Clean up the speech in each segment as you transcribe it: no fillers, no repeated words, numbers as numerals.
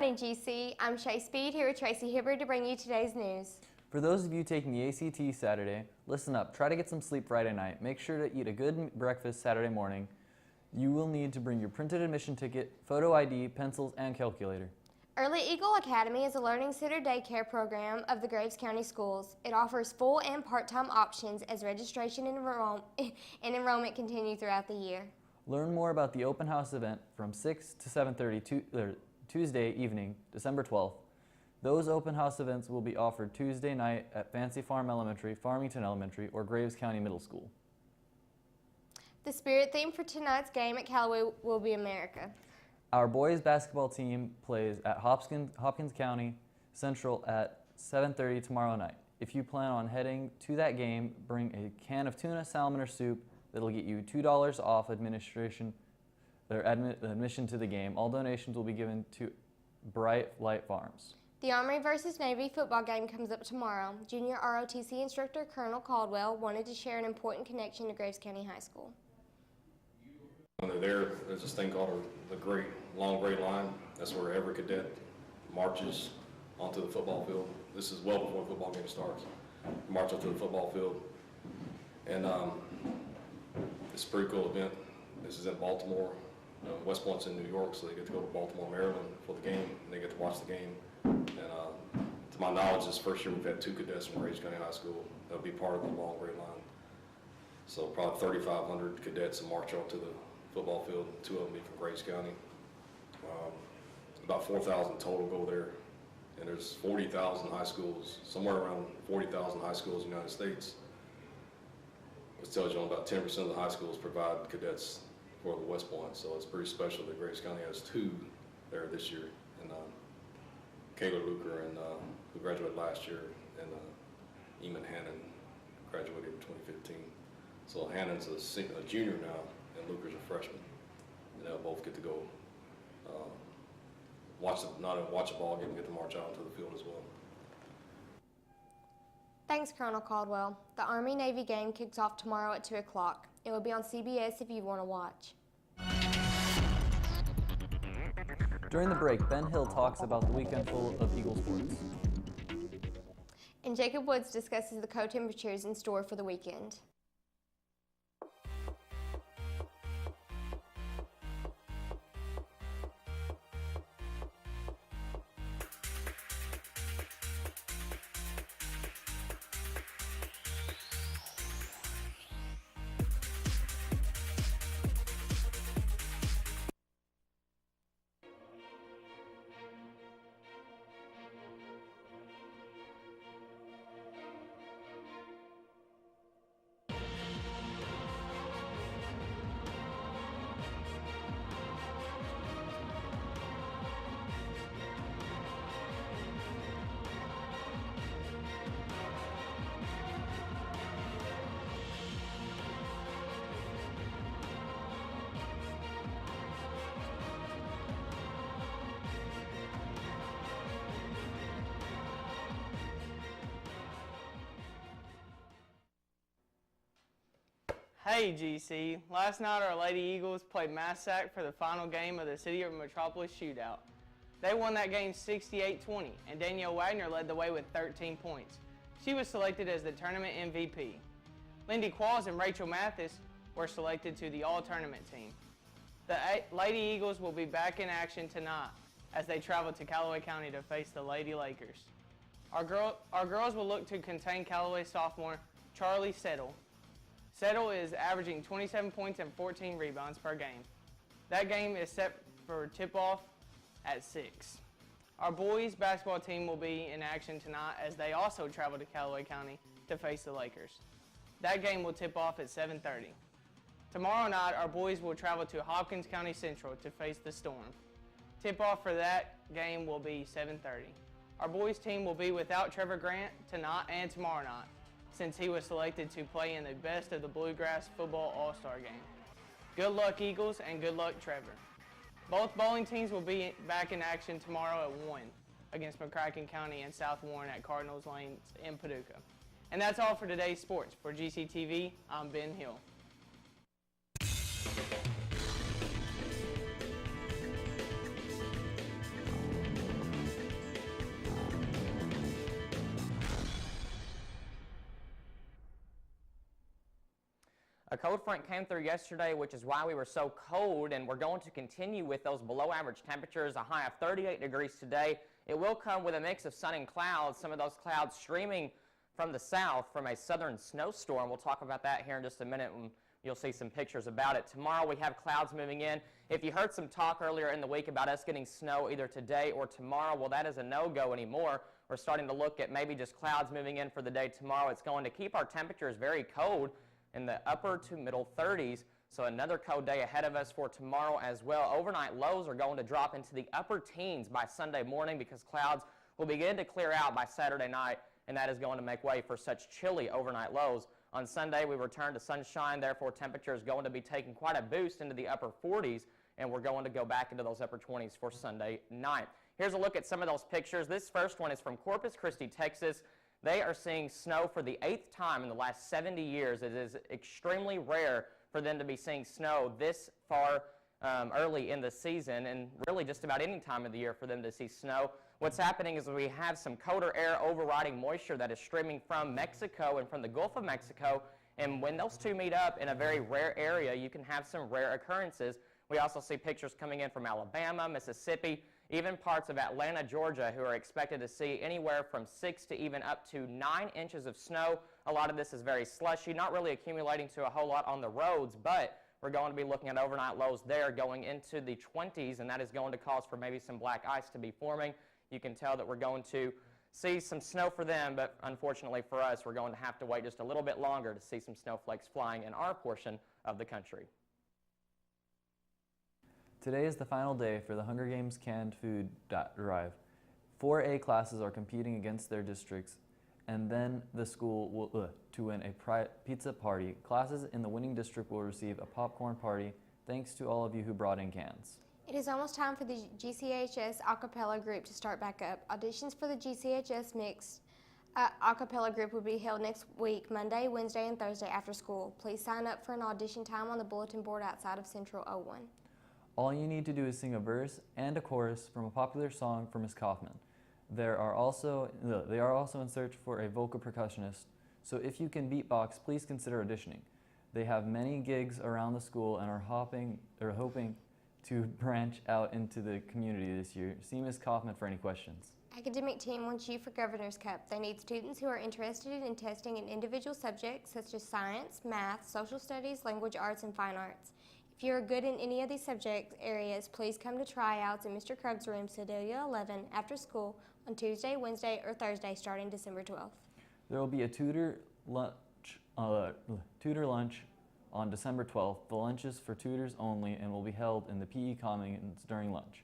morning, GC. I'm Shay Speed here with Tracy Hibbard to bring you today's news. For those of you taking the ACT Saturday, listen up. Try to get some sleep Friday night. Make sure to eat a good breakfast Saturday morning. You will need to bring your printed admission ticket, photo ID, pencils, and calculator. Early Eagle Academy is a learning center daycare program of the Graves County Schools. It offers full and part-time options as registration and enrollment continue throughout the year. Learn more about the open house event from 6 to 7:30 Tuesday evening, December 12th. Those open house events will be offered Tuesday night at Fancy Farm Elementary, Farmington Elementary, or Graves County Middle School. The spirit theme for tonight's game at Callaway will be America. Our boys basketball team plays at Hopkins County Central at 7:30 tomorrow night. If you plan on heading to that game, bring a can of tuna, salmon, or soup. That'll get you $2 off admission to the game. All donations will be given to Bright Light Farms. The Army versus Navy football game comes up tomorrow. Junior ROTC instructor Colonel Caldwell wanted to share an important connection to Graves County High School. When they're there, there's this thing called the long gray line. That's where every cadet marches onto the football field. This is well before the football game starts. March onto the football field. And it's a pretty cool event. This is in Baltimore. West Point's in New York, so they get to go to Baltimore, Maryland for the game, and they get to watch the game. And to my knowledge, this first year we've had 2 cadets from Graves County High School that'll be part of the long gray line. So probably 3,500 cadets will march onto the football field, 2 of them be from Graves County. About 4,000 total go there, and there's 40,000 high schools, somewhere around 40,000 high schools in the United States. Which tells you about 10% of the high schools provide cadets for the West Point, so it's pretty special that Graves County has 2 there this year. And Kayla Luker, who graduated last year, and Eamon Hannon graduated in 2015. So Hannon's a junior now, and Luker's a freshman. And they'll both get to go not only watch a ball game, get to march out onto the field as well. Thanks, Colonel Caldwell. The Army-Navy game kicks off tomorrow at 2 o'clock. It will be on CBS if you want to watch. During the break, Ben Hill talks about the weekend full of Eagle sports. And Jacob Woods discusses the cold temperatures in store for the weekend. Hey GC, last night our Lady Eagles played Massac for the final game of the City of Metropolis Shootout. They won that game 68-20, and Danielle Wagner led the way with 13 points. She was selected as the tournament MVP. Lindy Qualls and Rachel Mathis were selected to the all-tournament team. The Lady Eagles will be back in action tonight as they travel to Callaway County to face the Lady Lakers. Our girls will look to contain Callaway sophomore Charlie Settle. Settle is averaging 27 points and 14 rebounds per game. That game is set for tip-off at 6. Our boys basketball team will be in action tonight as they also travel to Callaway County to face the Lakers. That game will tip off at 7:30. Tomorrow night, our boys will travel to Hopkins County Central to face the Storm. Tip-off for that game will be 7:30. Our boys team will be without Trevor Grant tonight and tomorrow night, since he was selected to play in the Best of the Bluegrass Football All-Star Game. Good luck, Eagles, and good luck, Trevor. Both bowling teams will be back in action tomorrow at 1 against McCracken County and South Warren at Cardinals Lanes in Paducah. And that's all for today's sports. For GCTV, I'm Ben Hill. A cold front came through yesterday, which is why we were so cold, and we're going to continue with those below average temperatures, a high of 38 degrees today. It will come with a mix of sun and clouds, some of those clouds streaming from the south from a southern snowstorm. We'll talk about that here in just a minute, and you'll see some pictures about it. Tomorrow we have clouds moving in. If you heard some talk earlier in the week about us getting snow either today or tomorrow, well, that is a no-go anymore. We're starting to look at maybe just clouds moving in for the day tomorrow. It's going to keep our temperatures very cold in the upper to middle 30s. So another cold day ahead of us for tomorrow as well. Overnight lows are going to drop into the upper teens by Sunday morning because clouds will begin to clear out by Saturday night, and that is going to make way for such chilly overnight lows. On Sunday, we return to sunshine, therefore temperature is going to be taking quite a boost into the upper 40s, and we're going to go back into those upper 20s for Sunday night. Here's a look at some of those pictures. This first one is from Corpus Christi, Texas. They are seeing snow for the 8th time in the last 70 years. It is extremely rare for them to be seeing snow this far early in the season, and really just about any time of the year for them to see snow. What's happening is we have some colder air overriding moisture that is streaming from Mexico and from the Gulf of Mexico, and when those two meet up in a very rare area, you can have some rare occurrences. We also see pictures coming in from Alabama, Mississippi, even parts of Atlanta, Georgia, who are expected to see anywhere from 6 to even up to 9 inches of snow. A lot of this is very slushy, not really accumulating to a whole lot on the roads, but we're going to be looking at overnight lows there going into the 20s, and that is going to cause for maybe some black ice to be forming. You can tell that we're going to see some snow for them, but unfortunately for us, we're going to have to wait just a little bit longer to see some snowflakes flying in our portion of the country. Today is the final day for the Hunger Games canned food drive. 4A classes are competing against their districts, and then the school will to win a pizza party. Classes in the winning district will receive a popcorn party. Thanks to all of you who brought in cans. It is almost time for the GCHS a cappella group to start back up. Auditions for the GCHS mixed a cappella group will be held next week, Monday, Wednesday, and Thursday after school. Please sign up for an audition time on the bulletin board outside of Central 01. All you need to do is sing a verse and a chorus from a popular song for Ms. Kaufman. They are also in search for a vocal percussionist, so if you can beatbox, please consider auditioning. They have many gigs around the school and are hoping to branch out into the community this year. See Ms. Kaufman for any questions. Academic team wants you for Governor's Cup. They need students who are interested in testing in individual subjects such as science, math, social studies, language arts, and fine arts. If you are good in any of these subject areas, please come to tryouts in Mr. Krug's room, Sedalia 11, after school on Tuesday, Wednesday, or Thursday starting December 12th. There will be a tutor lunch on December 12th. The lunch is for tutors only and will be held in the PE Commons during lunch.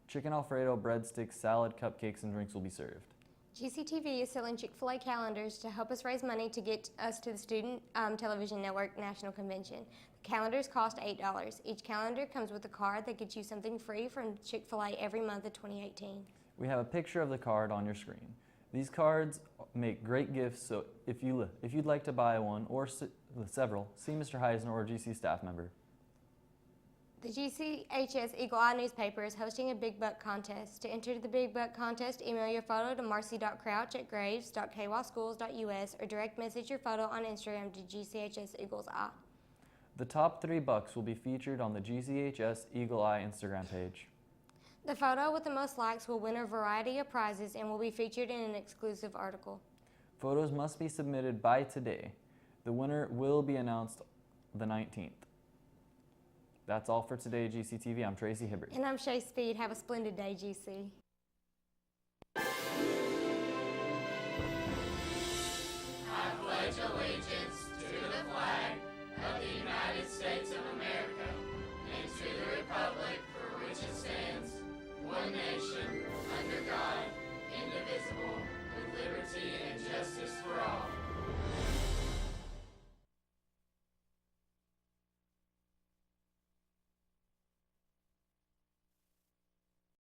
Chicken Alfredo, breadsticks, salad, cupcakes, and drinks will be served. Gctv is selling Chick-fil-A calendars to help us raise money to get us to the Student Television Network National Convention. The calendars cost $8. Each calendar comes with a card that gets you something free from Chick-fil-A every month of 2018. We have a picture of the card on your screen. These cards make great gifts, so if you'd like to buy one or several, see Mr. Heisner or GC staff member. The GCHS Eagle Eye newspaper is hosting a Big Buck contest. To enter the Big Buck contest, email your photo to marcy.crouch@graves.kyschools.us or direct message your photo on Instagram to GCHS Eagles Eye. The top 3 bucks will be featured on the GCHS Eagle Eye Instagram page. The photo with the most likes will win a variety of prizes and will be featured in an exclusive article. Photos must be submitted by today. The winner will be announced the 19th. That's all for today, GCTV. I'm Tracy Hibbert. And I'm Shay Speed. Have a splendid day, GC.